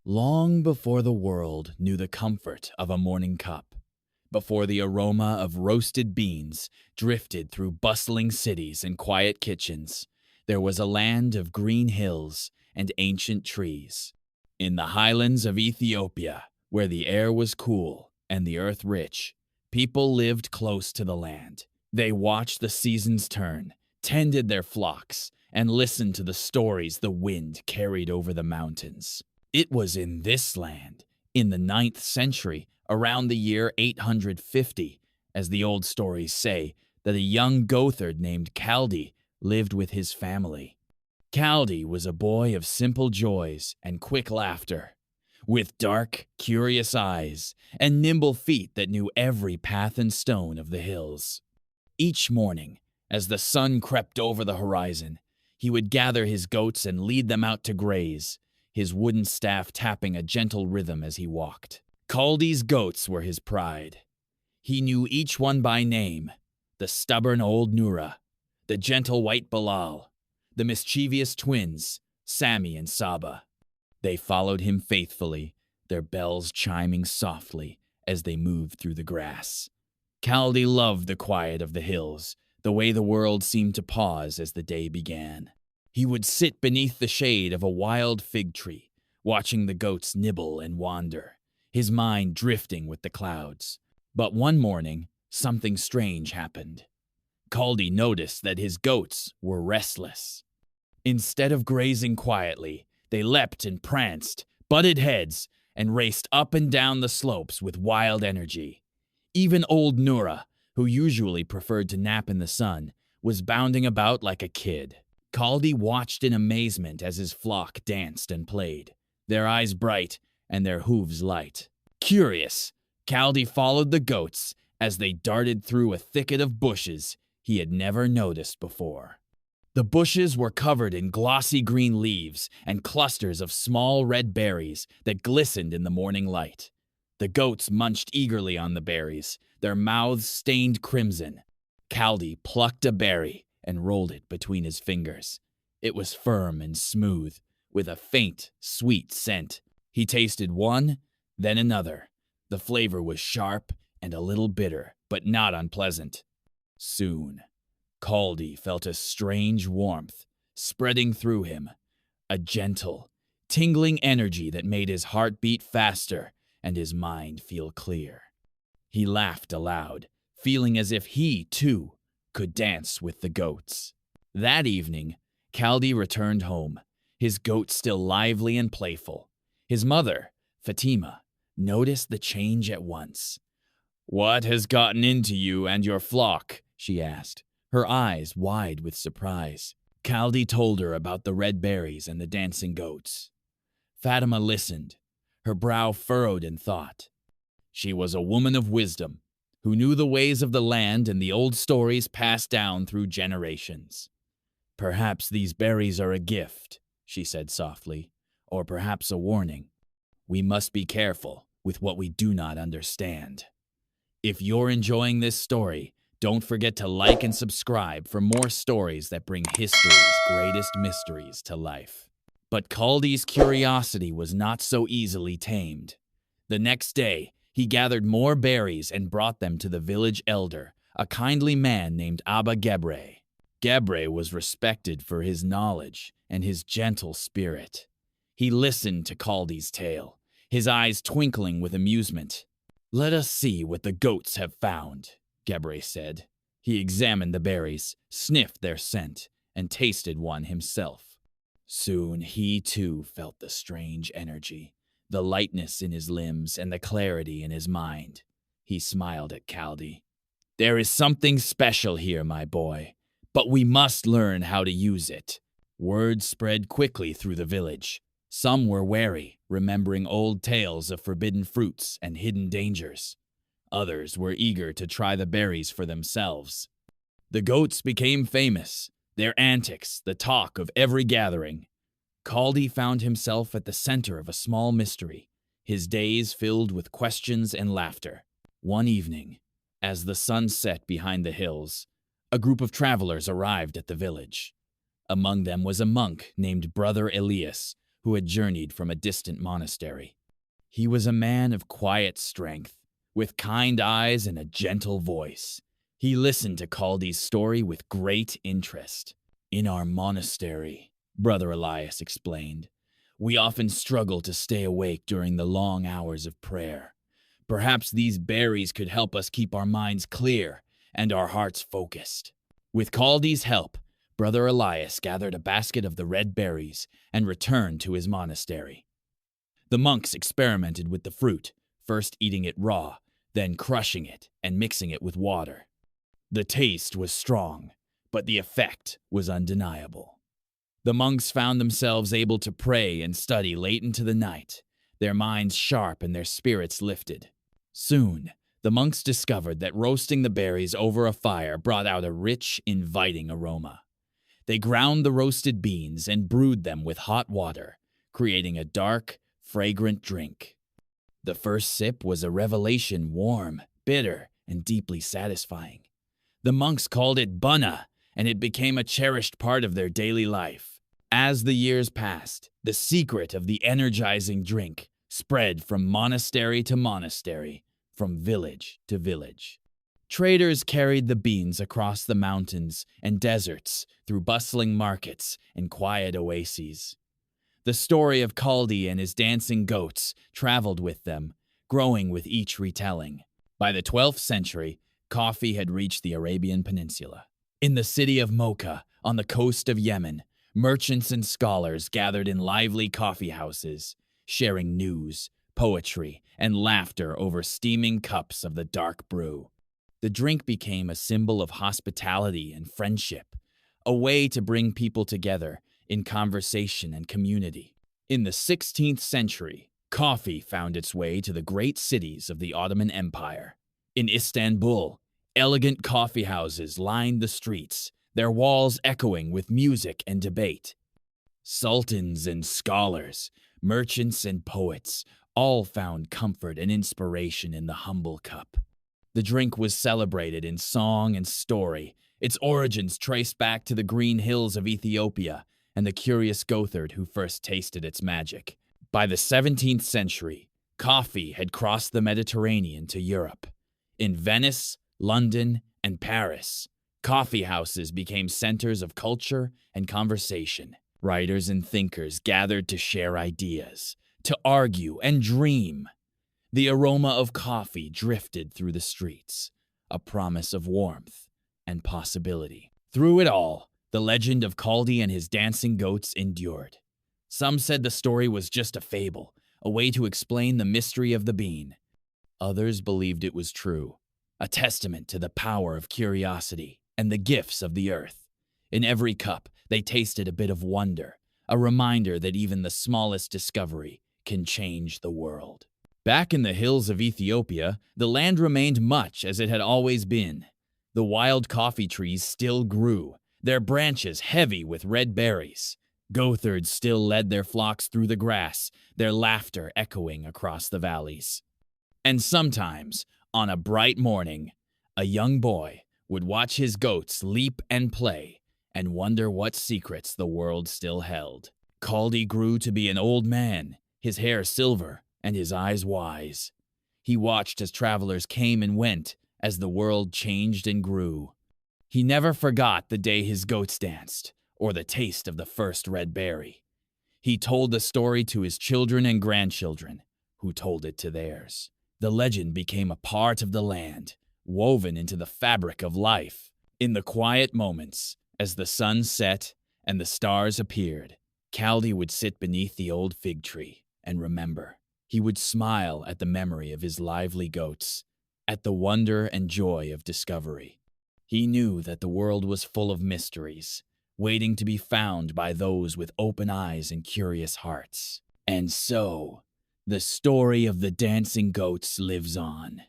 Long before the world knew the comfort of a morning cup, before the aroma of roasted beans drifted through bustling cities and quiet kitchens, there was a land of green hills and ancient trees. In the highlands of Ethiopia, where the air was cool and the earth rich, people lived close to the land. They watched the seasons turn, tended their flocks, and listened to the stories the wind carried over the mountains. It was in this land, in the 9th century, around the year 850, as the old stories say, that a young goatherd named Kaldi lived with his family. Kaldi was a boy of simple joys and quick laughter, with dark, curious eyes and nimble feet that knew every path and stone of the hills. Each morning, as the sun crept over the horizon, he would gather his goats and lead them out to graze, his wooden staff tapping a gentle rhythm as he walked. Kaldi's goats were his pride. He knew each one by name: the stubborn old Nura, the gentle white Bilal, the mischievous twins, Sammy and Saba. They followed him faithfully, their bells chiming softly as they moved through the grass. Kaldi loved the quiet of the hills, the way the world seemed to pause as the day began. He would sit beneath the shade of a wild fig tree, watching the goats nibble and wander, his mind drifting with the clouds. But one morning, something strange happened. Kaldi noticed that his goats were restless. Instead of grazing quietly, they leapt and pranced, butted heads, and raced up and down the slopes with wild energy. Even old Nura, who usually preferred to nap in the sun, was bounding about like a kid. Kaldi watched in amazement as his flock danced and played, their eyes bright and their hooves light. Curious, Kaldi followed the goats as they darted through a thicket of bushes he had never noticed before. The bushes were covered in glossy green leaves and clusters of small red berries that glistened in the morning light. The goats munched eagerly on the berries, their mouths stained crimson. Kaldi plucked a berry and rolled it between his fingers. It was firm and smooth, with a faint, sweet scent. He tasted one, then another. The flavor was sharp and a little bitter, but not unpleasant. Soon, Kaldi felt a strange warmth spreading through him, a gentle, tingling energy that made his heart beat faster and his mind feel clear. He laughed aloud, feeling as if he, too, could dance with the goats. That evening, Kaldi returned home, his goats still lively and playful. His mother, Fatima, noticed the change at once. "What has gotten into you and your flock?" she asked, her eyes wide with surprise. Kaldi told her about the red berries and the dancing goats. Fatima listened, her brow furrowed in thought. She was a woman of wisdom, who knew the ways of the land and the old stories passed down through generations. "Perhaps these berries are a gift," she said softly, "or perhaps a warning. We must be careful with what we do not understand." If you're enjoying this story, don't forget to like and subscribe for more stories that bring history's greatest mysteries to life. But Kaldi's curiosity was not so easily tamed. The next day, he gathered more berries and brought them to the village elder, a kindly man named Abba Gebre. Gebre was respected for his knowledge and his gentle spirit. He listened to Kaldi's tale, his eyes twinkling with amusement. "Let us see what the goats have found," Gebre said. He examined the berries, sniffed their scent, and tasted one himself. Soon he too felt the strange energy, the lightness in his limbs and the clarity in his mind. He smiled at Kaldi. "There is something special here, my boy, but we must learn how to use it." Word spread quickly through the village. Some were wary, remembering old tales of forbidden fruits and hidden dangers. Others were eager to try the berries for themselves. The goats became famous, their antics the talk of every gathering. Kaldi found himself at the center of a small mystery, his days filled with questions and laughter. One evening, as the sun set behind the hills, a group of travelers arrived at the village. Among them was a monk named Brother Elias, who had journeyed from a distant monastery. He was a man of quiet strength, with kind eyes and a gentle voice. He listened to Kaldi's story with great interest. "In our monastery," Brother Elias explained, "we often struggle to stay awake during the long hours of prayer. Perhaps these berries could help us keep our minds clear and our hearts focused." With Kaldi's help, Brother Elias gathered a basket of the red berries and returned to his monastery. The monks experimented with the fruit, first eating it raw, then crushing it and mixing it with water. The taste was strong, but the effect was undeniable. The monks found themselves able to pray and study late into the night, their minds sharp and their spirits lifted. Soon, the monks discovered that roasting the berries over a fire brought out a rich, inviting aroma. They ground the roasted beans and brewed them with hot water, creating a dark, fragrant drink. The first sip was a revelation, warm, bitter, and deeply satisfying. The monks called it bunna, and it became a cherished part of their daily life. As the years passed, the secret of the energizing drink spread from monastery to monastery, from village to village. Traders carried the beans across the mountains and deserts, through bustling markets and quiet oases. The story of Kaldi and his dancing goats traveled with them, growing with each retelling. By the 12th century, coffee had reached the Arabian Peninsula. In the city of Mocha, on the coast of Yemen, merchants and scholars gathered in lively coffeehouses, sharing news, poetry, and laughter over steaming cups of the dark brew. The drink became a symbol of hospitality and friendship, a way to bring people together in conversation and community. In the 16th century, coffee found its way to the great cities of the Ottoman Empire. In Istanbul, elegant coffeehouses lined the streets, their walls echoing with music and debate. Sultans and scholars, merchants and poets, all found comfort and inspiration in the humble cup. The drink was celebrated in song and story, its origins traced back to the green hills of Ethiopia and the curious goatherd who first tasted its magic. By the 17th century, coffee had crossed the Mediterranean to Europe. In Venice, London, and Paris, coffee houses became centers of culture and conversation. Writers and thinkers gathered to share ideas, to argue and dream. The aroma of coffee drifted through the streets, a promise of warmth and possibility. Through it all, the legend of Kaldi and his dancing goats endured. Some said the story was just a fable, a way to explain the mystery of the bean. Others believed it was true, a testament to the power of curiosity and the gifts of the earth. In every cup, they tasted a bit of wonder, a reminder that even the smallest discovery can change the world. Back in the hills of Ethiopia, the land remained much as it had always been. The wild coffee trees still grew, their branches heavy with red berries. Goatherds still led their flocks through the grass, their laughter echoing across the valleys. And sometimes, on a bright morning, a young boy would watch his goats leap and play and wonder what secrets the world still held. Kaldi grew to be an old man, his hair silver and his eyes wise. He watched as travelers came and went, as the world changed and grew. He never forgot the day his goats danced, or the taste of the first red berry. He told the story to his children and grandchildren, who told it to theirs. The legend became a part of the land, woven into the fabric of life. In the quiet moments, as the sun set and the stars appeared, Kaldi would sit beneath the old fig tree and remember. He would smile at the memory of his lively goats, at the wonder and joy of discovery. He knew that the world was full of mysteries, waiting to be found by those with open eyes and curious hearts. And so, the story of the dancing goats lives on.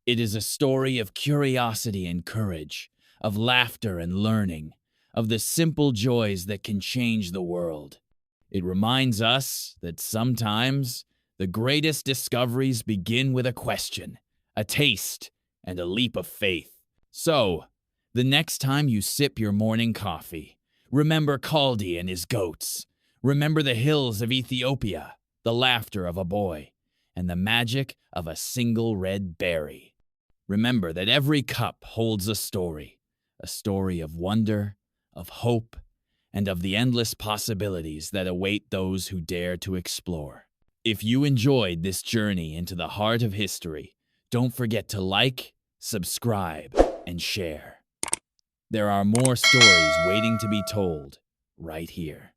It is a story of curiosity and courage, of laughter and learning, of the simple joys that can change the world. It reminds us that sometimes the greatest discoveries begin with a question, a taste, and a leap of faith. So, the next time you sip your morning coffee, remember Kaldi and his goats. Remember the hills of Ethiopia, the laughter of a boy, and the magic of a single red berry. Remember that every cup holds a story of wonder, of hope, and of the endless possibilities that await those who dare to explore. If you enjoyed this journey into the heart of history, don't forget to like, subscribe, and share. There are more stories waiting to be told right here.